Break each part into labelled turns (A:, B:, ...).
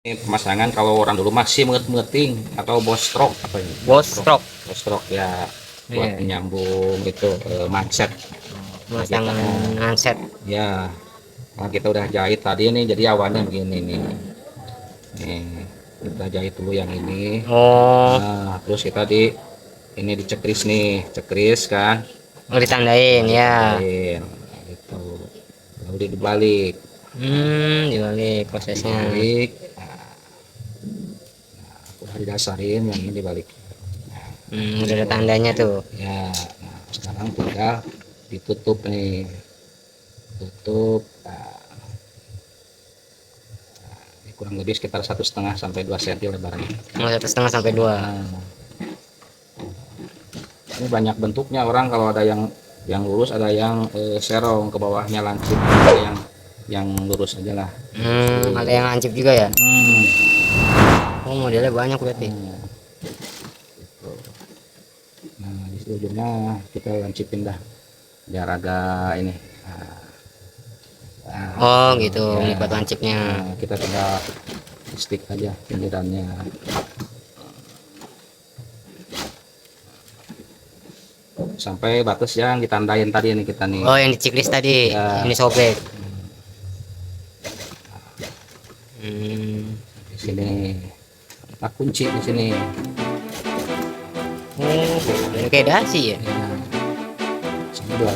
A: Ini pemasangan kalau orang dulu masih mengeting atau bos stroke apa ini?
B: Bos stroke.
A: Bos stroke ya buat
B: Iya.
A: menyambung itu mindset. Nah, kita,
B: Pemasangan handset.
A: ya, nah kita udah jahit tadi nih, jadi awalnya begini nih. Nih, kita jahit dulu yang ini.
B: Oh,
A: Nah, terus kita ini dicekris nih, cekris kan.
B: ditandain
A: Nah,
B: ya.
A: ditandain, nah, gitu. Lalu dibalik,
B: Dibalik prosesnya.
A: dibalik. Udah didasarin yang ini dibalik.
B: Udah ada tandanya tuh.
A: Ya, nah sekarang tinggal ditutup nih, tutup. Nah, ini kurang lebih sekitar 1,5 sampai 2 cm lebarnya.
B: 1,5 sampai 2.
A: Nah, ini banyak bentuknya orang, kalau ada yang lurus, ada yang serong ke bawahnya lancip, ada yang lurus aja lah.
B: Ada yang lancip juga ya.
A: Hmm.
B: Oh, modelnya banyak berarti.
A: Gitu. Nah di ujungnya kita lancipin dah biar agak ini. Nah,
B: Oh gitu,
A: ya.
B: ngikut lancipnya.
A: Nah, kita tinggal stick aja pinggirannya. Sampai batas yang ditandain tadi nih kita nih.
B: Oh, yang di checklist tadi.
A: Ya.
B: Ini sobek.
A: Di sini. Kita kunci di sini.
B: Oh, kayak dasi ya.
A: Ya. Sini dua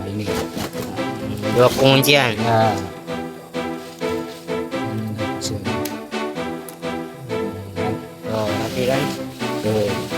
A: ini.
B: Dua penguncian.
A: Ya. Ini hasilnya.
B: Oh, tapi kan
A: Tuh.